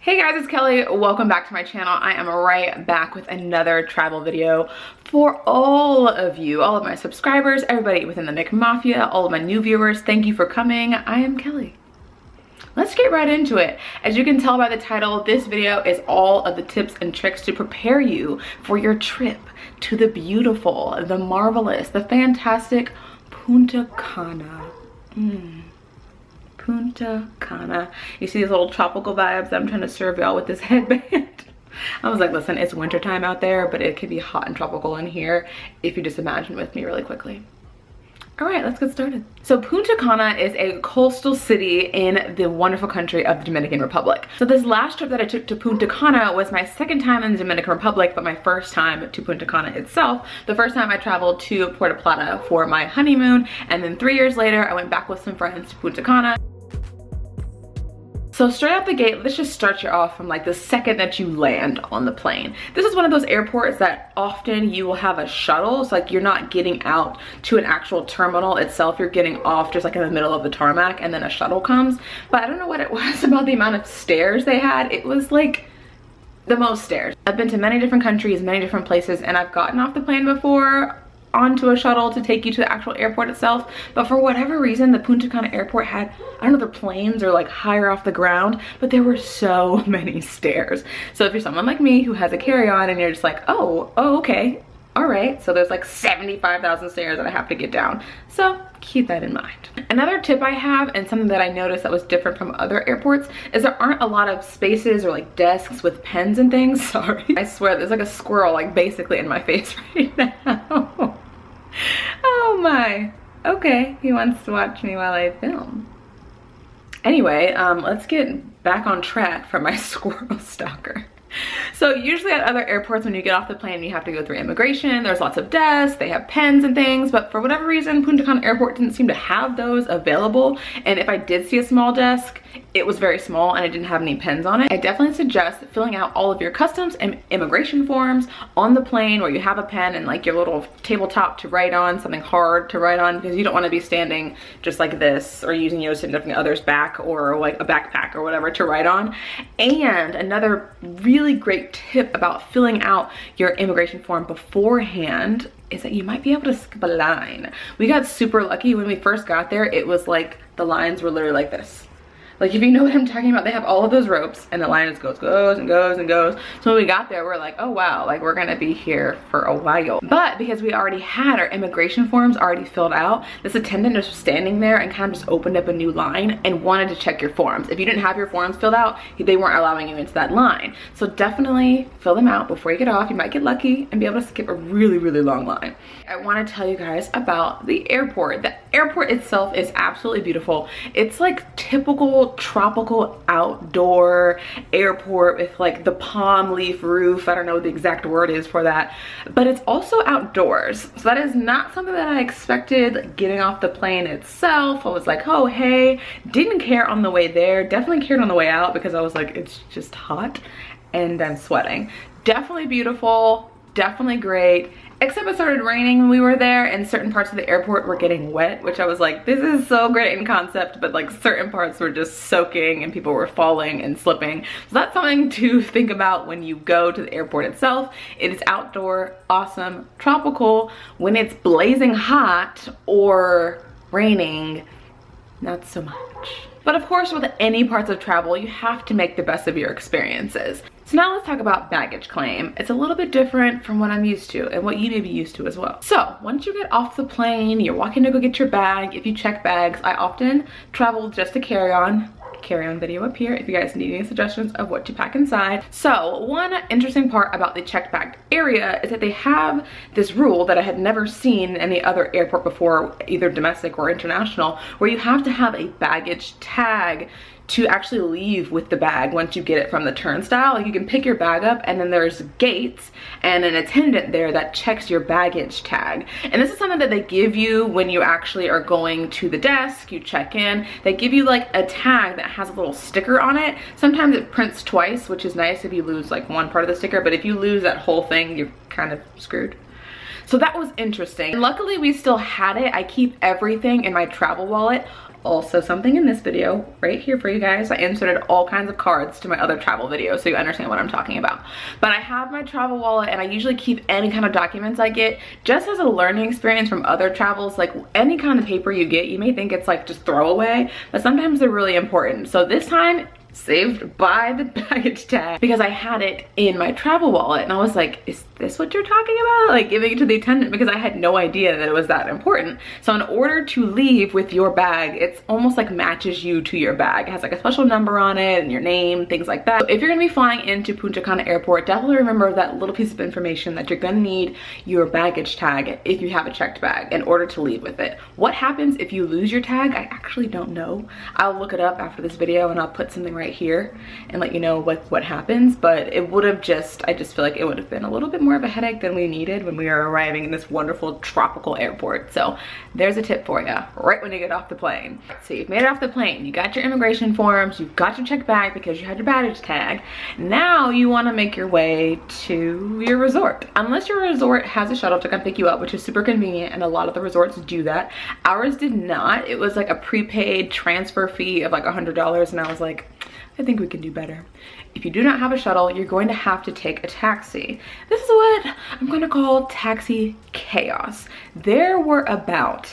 Hey guys, it's Kelly. Welcome back to my channel. I am right back with another travel video for all of you, all of my subscribers, everybody within the McMafia, all of my new viewers. Thank you for coming. I am Kelly. Let's get right into it. As you can tell by the title, this video is all of the tips and tricks to prepare you for your trip to the beautiful, the marvelous, the fantastic Punta Cana. Punta Cana. You see these little tropical vibes that I'm trying to serve y'all with this headband. I was like, listen, it's wintertime out there, but it could be hot and tropical in here if you just imagine with me really quickly. All right, let's get started. So Punta Cana is a coastal city in the wonderful country of the Dominican Republic. So this last trip that I took to Punta Cana was my second time in the Dominican Republic, but my first time to Punta Cana itself. The first time I traveled to Puerto Plata for my honeymoon, and then 3 years later, I went back with some friends to Punta Cana. So straight out the gate, let's just start you off from like the second that you land on the plane. This is one of those airports that often you will have a shuttle. It's like you're not getting out to an actual terminal itself. You're getting off just like in the middle of the tarmac and then a shuttle comes. But I don't know what it was about the amount of stairs they had. It was like the most stairs. I've been to many different countries, many different places, and I've gotten off the plane before onto a shuttle to take you to the actual airport itself, but for whatever reason the Punta Cana airport had, I don't know, the planes are like higher off the ground, but there were so many stairs. So if you're someone like me who has a carry-on and you're just like, oh okay, all right, so there's like 75,000 stairs that I have to get down, so keep that in mind. Another tip I have, and something that I noticed that was different from other airports, is there aren't a lot of spaces or like desks with pens and things. Sorry, I swear there's like a squirrel like basically in my face right now. Oh my, okay, he wants to watch me while I film. Anyway, let's get back on track for my squirrel stalker. So usually at other airports, when you get off the plane, you have to go through immigration. There's lots of desks, they have pens and things, but for whatever reason, Punta Cana airport didn't seem to have those available. And if I did see a small desk, it was very small and it didn't have any pens on it. I definitely suggest filling out all of your customs and immigration forms on the plane where you have a pen and like your little tabletop to write on, something hard to write on, because you don't want to be standing just like this or using your significant other's back or like a backpack or whatever to write on. And another really great tip about filling out your immigration form beforehand is that you might be able to skip a line. We got super lucky when we first got there. It was like the lines were literally like this. Like, if you know what I'm talking about, they have all of those ropes and the line just goes and goes and goes. So when we got there, we're like, oh wow, like we're gonna be here for a while. But because we already had our immigration forms already filled out, this attendant just was standing there and kind of just opened up a new line and wanted to check your forms. If you didn't have your forms filled out, they weren't allowing you into that line. So definitely fill them out before you get off. You might get lucky and be able to skip a really, really long line. I wanna tell you guys about the airport. The airport itself is absolutely beautiful. It's like typical tropical outdoor airport with like the palm leaf roof. I don't know what the exact word is for that, but it's also outdoors. So that is not something that I expected getting off the plane itself. I was like, oh hey, didn't care on the way there, definitely cared on the way out because I was like, it's just hot and I'm sweating. Definitely beautiful, definitely great. Except it started raining when we were there and certain parts of the airport were getting wet, which I was like, this is so great in concept, but like certain parts were just soaking and people were falling and slipping. So that's something to think about when you go to the airport itself. It is outdoor, awesome, tropical. When it's blazing hot or raining, not so much. But of course, with any parts of travel, you have to make the best of your experiences. So now let's talk about baggage claim. It's a little bit different from what I'm used to and what you may be used to as well. So once you get off the plane, you're walking to go get your bag. If you check bags, I often travel just to carry-on video up here if you guys need any suggestions of what to pack inside. So one interesting part about the checked bag area is that they have this rule that I had never seen in any other airport before, either domestic or international, where you have to have a baggage tag to actually leave with the bag once you get it from the turnstile. Like you can pick your bag up and then there's gates and an attendant there that checks your baggage tag. And this is something that they give you when you actually are going to the desk, you check in. They give you like a tag that has a little sticker on it. Sometimes it prints twice, which is nice if you lose like one part of the sticker, but if you lose that whole thing, you're kind of screwed. So that was interesting. Luckily, we still had it. I keep everything in my travel wallet Also, something in this video right here for you guys, I inserted all kinds of cards to my other travel videos so you understand what I'm talking about. But I have my travel wallet, and I usually keep any kind of documents I get just as a learning experience from other travels. Like any kind of paper you get, you may think it's like just throwaway, but sometimes they're really important. So this time, saved by the baggage tag, because I had it in my travel wallet, and I was like, is this what you're talking about? Like giving it to the attendant, because I had no idea that it was that important. So in order to leave with your bag, it's almost like matches you to your bag. It has like a special number on it and your name, things like that. So if you're gonna be flying into Punta Cana airport, definitely remember that little piece of information that you're gonna need your baggage tag if you have a checked bag in order to leave with it. What happens if you lose your tag? I actually don't know. I'll look it up after this video, and I'll put something right here and let you know what happens. But it would have I just feel like it would have been a little bit more of a headache than we needed when we were arriving in this wonderful tropical airport. So there's a tip for you right when you get off the plane. So you've made it off the plane, you got your immigration forms, you've got your checked bag because you had your baggage tag. Now you want to make your way to your resort. Unless your resort has a shuttle to come pick you up, which is super convenient, and a lot of the resorts do that. Ours did not. It was like a prepaid transfer fee of like $100, and I was like, I think we can do better. If you do not have a shuttle, you're going to have to take a taxi. This is what I'm going to call taxi chaos. There were about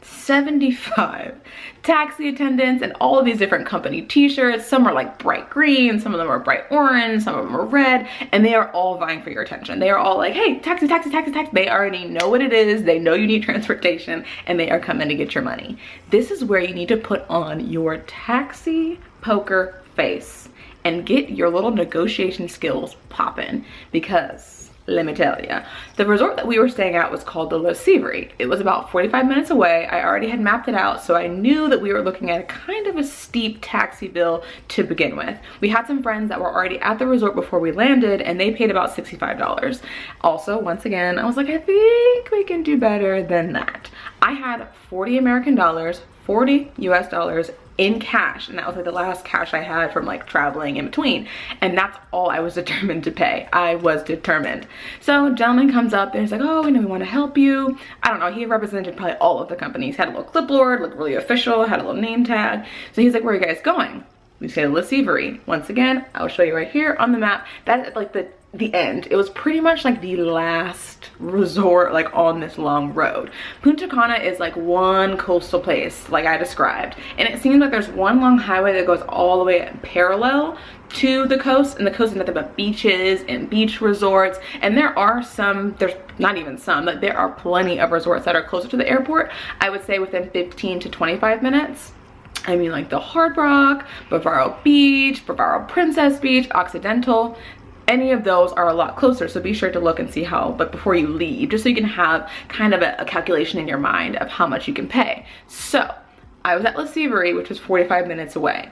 75 taxi attendants and all of these different company t-shirts. Some are like bright green, some of them are bright orange, some of them are red, and they are all vying for your attention. They are all like, hey, taxi, taxi, taxi, taxi. They already know what it is. They know you need transportation, and they are coming to get your money. This is where you need to put on your taxi poker face and get your little negotiation skills popping, because let me tell you, the resort that we were staying at was called the Le Sivry. It was about 45 minutes away. I already had mapped it out, so I knew that we were looking at a kind of a steep taxi bill to begin with. We had some friends that were already at the resort before we landed, and they paid about $65. Also, once again, I was like, I think we can do better than that. I had 40 American dollars, 40 US dollars in cash, and that was like the last cash I had from like traveling in between, and that's all I was determined to pay. I was determined. So a gentleman comes up and he's like, oh, we know we want to help you. I don't know, he represented probably all of the companies, had a little clipboard, looked really official, had a little name tag. So he's like, where are you guys going? We say Le Sivry. Once again, I'll show you right here on the map. That's like the end. It was pretty much like the last resort like on this long road. Punta Cana is like one coastal place like I described, and it seems like there's one long highway that goes all the way parallel to the coast, and the coast is nothing but beaches and beach resorts. And there are some, there's not even some, but there are plenty of resorts that are closer to the airport. I would say within 15 to 25 minutes. I mean, like the Hard Rock, Bavaro Beach, Bavaro Princess Beach, Occidental. Any of those are a lot closer, so be sure to look and see how, but before you leave, just so you can have kind of a calculation in your mind of how much you can pay. So I was at Le Sivry, which was 45 minutes away.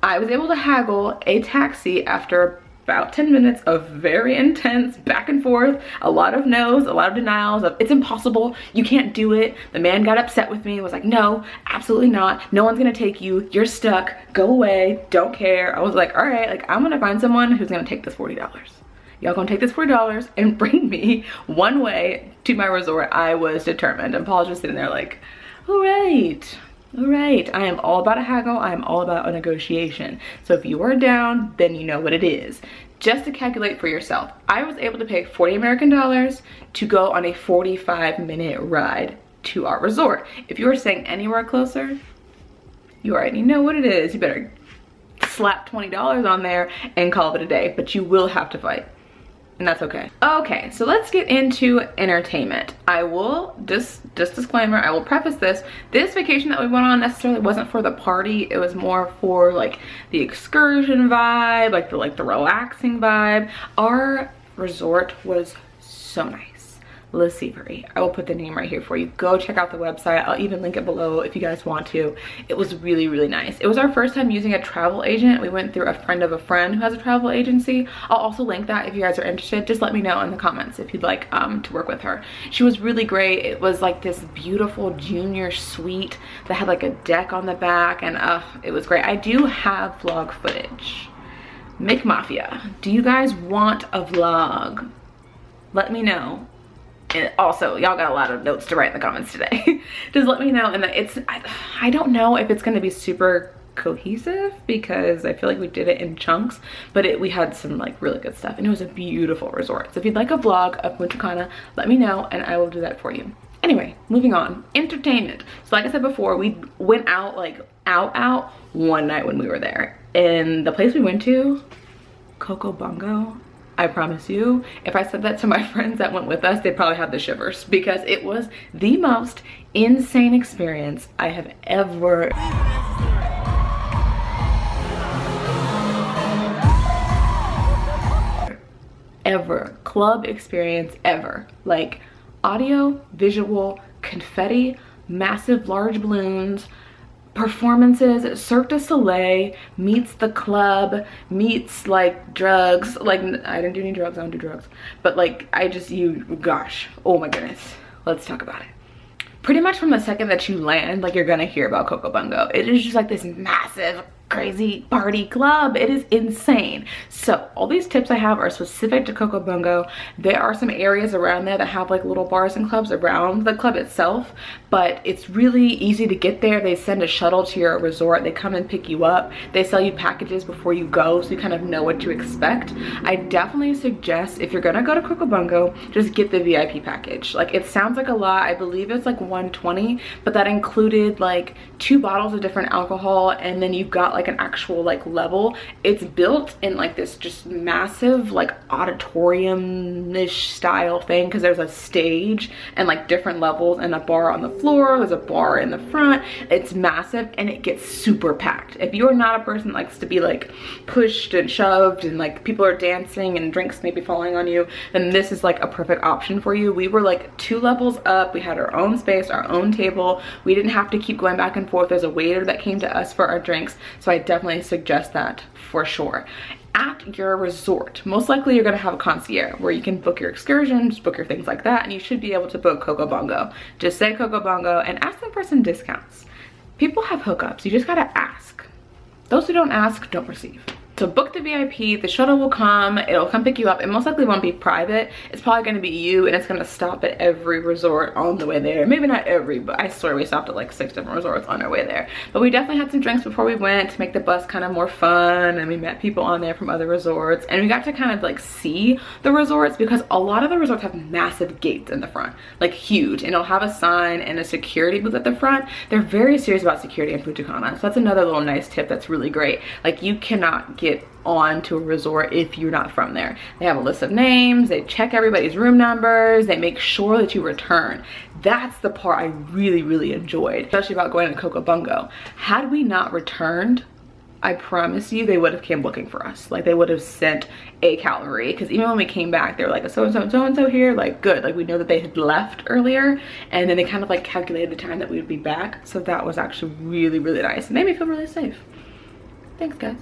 I was able to haggle a taxi after about 10 minutes of very intense back and forth, a lot of no's, a lot of denials of it's impossible, you can't do it. The man got upset with me, was like, no, absolutely not, no one's gonna take you, you're stuck, go away, don't care. I was like, all right, like I'm gonna find someone who's gonna take this $40. Y'all gonna take this $40 and bring me one way to my resort. I was determined, and Paul's just sitting there like, all right, I am all about a haggle. I am all about a negotiation. So if you are down, then you know what it is. Just to calculate for yourself, I was able to pay 40 American dollars to go on a 45-minute ride to our resort. If you are staying anywhere closer, you already know what it is. You better slap $20 on there and call it a day, but you will have to fight. And that's okay. Okay, so let's get into entertainment. I will, just disclaimer, I will preface this. This vacation that we went on necessarily wasn't for the party. It was more for like the excursion vibe, like the relaxing vibe. Our resort was so nice. Le Sivry. I will put the name right here for you. Go check out the website. I'll even link it below if you guys want to. It was really, really nice. It was our first time using a travel agent. We went through a friend of a friend who has a travel agency. I'll also link that if you guys are interested. Just let me know in the comments if you'd like to work with her. She was really great. It was like this beautiful junior suite that had like a deck on the back, and it was great. I do have vlog footage. Mafia, do you guys want a vlog? Let me know And also, y'all got a lot of notes to write in the comments today. Just let me know. And I don't know if it's going to be super cohesive because I feel like we did it in chunks, but we had some like really good stuff, and it was a beautiful resort. So if you'd like a vlog of Punta Cana, let me know and I will do that for you. Anyway, moving on. Entertainment. So like I said before, we went out like out one night when we were there, and the place we went to, Coco Bongo, I promise you, if I said that to my friends that went with us, they'd probably have the shivers, because it was the most insane experience I have ever club experience ever. Like audio, visual, confetti, massive large balloons, performances, Cirque du Soleil meets the club, meets like drugs. Like I didn't do any drugs, I don't do drugs, but like gosh, oh my goodness, let's talk about it. Pretty much from the second that you land, like you're gonna hear about Coco Bongo. It is just like this massive crazy party club. It is insane. So all these tips I have are specific to Coco Bongo. There are some areas around there that have like little bars and clubs around the club itself, but it's really easy to get there. They send a shuttle to your resort. They come and pick you up. They sell you packages before you go, so you kind of know what to expect. I definitely suggest, if you're gonna go to Coco Bongo, just get the VIP package. Like it sounds like a lot. I believe it's like $120, but that included like 2 bottles of different alcohol, and then you've got like an actual like level. It's built in like this just massive like auditorium-ish style thing, because there's a stage and like different levels and a bar on the floor. There's a bar in the front. It's massive and it gets super packed. If you're not a person that likes to be like pushed and shoved and like people are dancing and drinks maybe falling on you, then this is like a perfect option for you. We were like 2 levels up. We had our own space, our own table. We didn't have to keep going back and forth. There's a waiter that came to us for our drinks, so I definitely suggest that for sure. At your resort, most likely you're going to have a concierge where you can book your excursions, book your things like that, and you should be able to book Coco Bongo. Just say Coco Bongo and ask them for some discounts. People have hookups. You just got to ask. Those who don't ask don't receive. So book the VIP, the shuttle will come, it'll come pick you up. It most likely won't be private. It's probably gonna be you, and it's gonna stop at every resort on the way there. Maybe not every, but I swear we stopped at like 6 different resorts on our way there. But we definitely had some drinks before we went to make the bus kind of more fun, and we met people on there from other resorts, and we got to kind of like see the resorts, because a lot of the resorts have massive gates in the front, like huge, and it'll have a sign and a security booth at the front. They're very serious about security in Punta Cana, so that's another little nice tip that's really great. Like you cannot get on to a resort if you're not from there. They have a list of names, they check everybody's room numbers, they make sure that you return. That's the part I really enjoyed, especially about going to Coco Bongo. Had we not returned, I promise you they would have came looking for us. Like they would have sent a cavalry, because even when we came back they were like, so-and-so here, like good, like we know that they had left earlier, and then they kind of like calculated the time that we would be back. So that was actually really nice. It made me feel really safe. Thanks guys.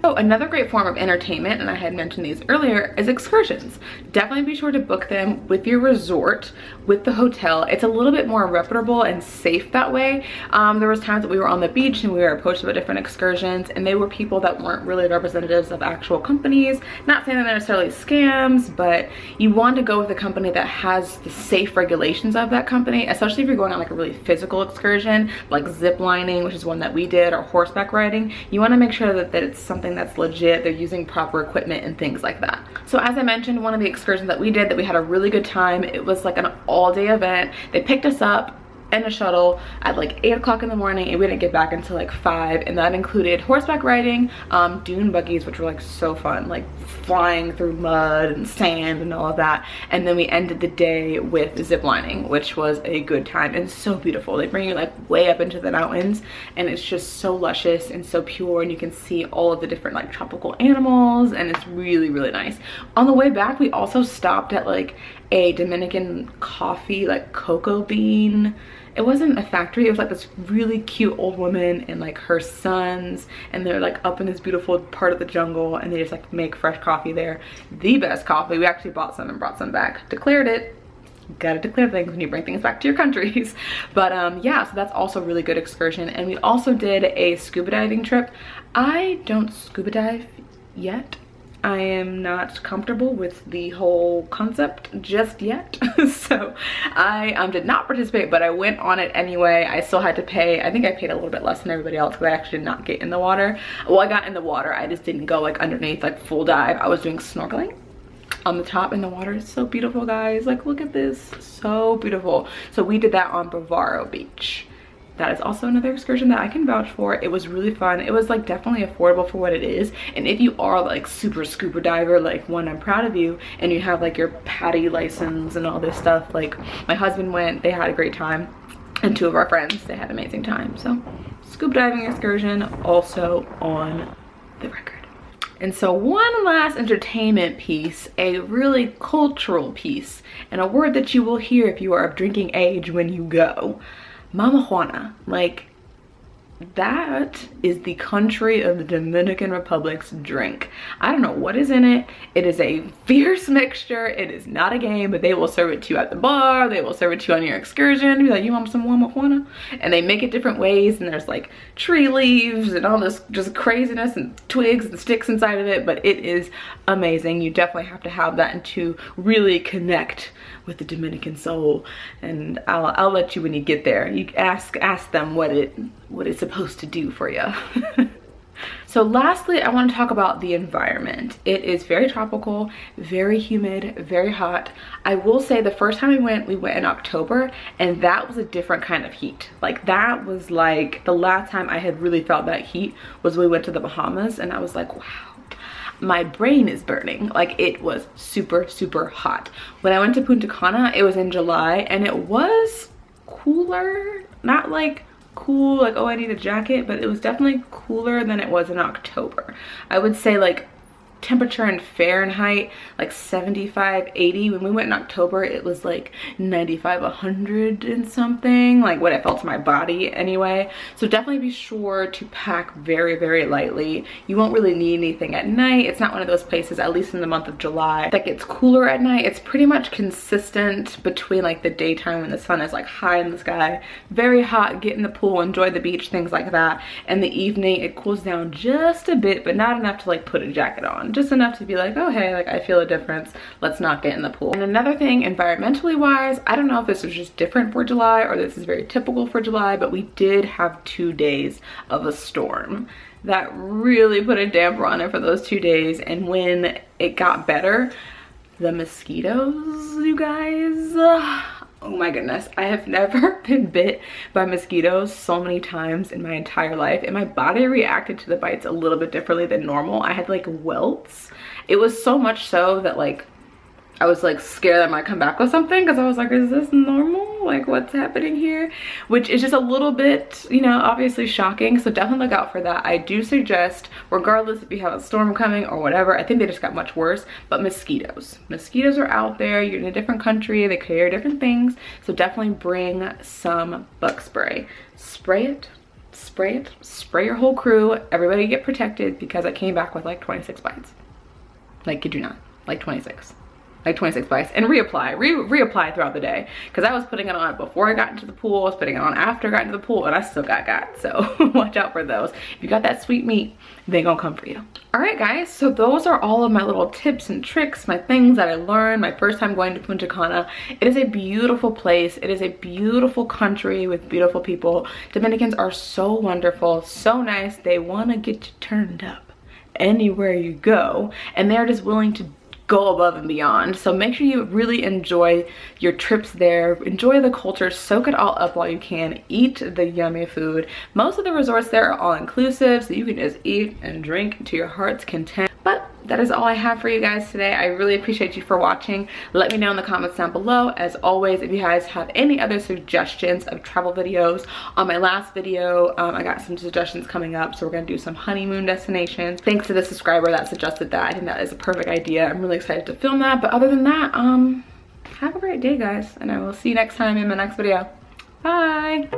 So another great form of entertainment, and I had mentioned these earlier, is excursions. Definitely be sure to book them with your resort, with the hotel. It's a little bit more reputable and safe that way. There was times that we were on the beach and we were approached about different excursions, and they were people that weren't really representatives of actual companies. Not saying that they're necessarily scams, but you want to go with a company that has the safe regulations of that company, especially if you're going on like a really physical excursion, like zip lining, which is one that we did, or horseback riding. You want to make sure that it's something that's legit, they're using proper equipment and things like that. So as I mentioned, one of the excursions that we did that we had a really good time, it was like an all-day event. They picked us up in a shuttle at like 8 o'clock in the morning, and we didn't get back until like 5, and that included horseback riding, dune buggies, which were like so fun, like flying through mud and sand and all of that. And then we ended the day with zip lining, which was a good time and so beautiful. They bring you like way up into the mountains, and it's just so luscious and so pure, and you can see all of the different like tropical animals, and it's really nice. On the way back, we also stopped at like a Dominican coffee, like cocoa bean. It wasn't a factory, it was like this really cute old woman and like her sons, and they're like up in this beautiful part of the jungle, and they just like make fresh coffee there. The best coffee. We actually bought some and brought some back. Declared it. Gotta declare things when you bring things back to your countries. But yeah, so that's also a really good excursion. And we also did a scuba diving trip. I don't scuba dive yet. I am not comfortable with the whole concept just yet. So I did not participate, but I went on it anyway. I still had to pay. I think I paid a little bit less than everybody else because I actually did not get in the water. Well, I got in the water. I just didn't go like underneath, like full dive. I was doing snorkeling on the top, and the water is so beautiful, guys. Like, look at this, so beautiful. So we did that on Bavaro Beach. That is also another excursion that I can vouch for. It was really fun. It was like definitely affordable for what it is. And if you are like super scuba diver, like one, I'm proud of you, and you have like your PADI license and all this stuff, like my husband went, they had a great time, and two of our friends, they had an amazing time. So scuba diving excursion also on the record. And so one last entertainment piece, a really cultural piece, and a word that you will hear if you are of drinking age when you go. Mama Juana. Like, that is the country of the Dominican Republic's drink. I don't know what is in it. It is a fierce mixture. It is not a game, but they will serve it to you at the bar. They will serve it to you on your excursion. Be like, you want some Mama Juana? And they make it different ways, and there's like tree leaves and all this just craziness and twigs and sticks inside of it, but it is amazing. You definitely have to have that and to really connect with the Dominican soul. And I'll let you, when you get there, you ask them what it's supposed to do for you. So lastly, I want to talk about the environment. It is very tropical, very humid, very hot. I will say the first time we went in October, and that was a different kind of heat. Like, that was like the last time I had really felt that heat was when we went to the Bahamas, and I was like, wow, my brain is burning. Like, it was super, super hot. When I went to Punta Cana, it was in July, and it was cooler, not like cool, like, oh, I need a jacket, but it was definitely cooler than it was in October. I would say like temperature in Fahrenheit, like 75, 80. When we went in October, it was like 95, 100 and something, like what it felt to my body anyway. So definitely be sure to pack very, very lightly. You won't really need anything at night. It's not one of those places, at least in the month of July, that gets cooler at night. It's pretty much consistent between like the daytime when the sun is like high in the sky, very hot, get in the pool, enjoy the beach, things like that. And the evening, it cools down just a bit, but not enough to like put a jacket on. Just enough to be like, oh hey, like I feel a difference, let's not get in the pool. And another thing, environmentally wise, I don't know if this is just different for July or this is very typical for July, but we did have 2 days of a storm that really put a damper on it for those 2 days. And when it got better, the mosquitoes, you guys, oh my goodness, I have never been bit by mosquitoes so many times in my entire life, and my body reacted to the bites a little bit differently than normal. I had like welts. It was so much so that like I was like scared that I might come back with something, because I was like, is this normal? Like, what's happening here? Which is just a little bit, you know, obviously shocking. So definitely look out for that. I do suggest, regardless if you have a storm coming or whatever, I think they just got much worse, but mosquitoes. Mosquitoes are out there. You're in a different country. They carry different things. So definitely bring some bug spray. Spray it. Spray it. Spray your whole crew. Everybody get protected, because I came back with like 26 bites. Like, kid you not. Like 26. Like 26 bites, and reapply throughout the day, because I was putting it on before I got into the pool, I was putting it on after I got into the pool, and I still got. So watch out for those. If you got that sweet meat, they gonna come for you. All right guys, so those are all of my little tips and tricks, my things that I learned my first time going to Punta Cana. It is a beautiful place. It is a beautiful country with beautiful people. Dominicans are so wonderful, so nice. They want to get you turned up anywhere you go, and they're just willing to go above and beyond. So make sure you really enjoy your trips there, enjoy the culture, soak it all up while you can, eat the yummy food. Most of the resorts there are all inclusive, so you can just eat and drink to your heart's content. But that is all I have for you guys today. I really appreciate you for watching. Let me know in the comments down below. As always, if you guys have any other suggestions of travel videos. On my last video, I got some suggestions coming up, so we're gonna do some honeymoon destinations. Thanks to the subscriber that suggested that. I think that is a perfect idea. I'm really excited to film that. But other than that, have a great day, guys, and I will see you next time in my next video. Bye.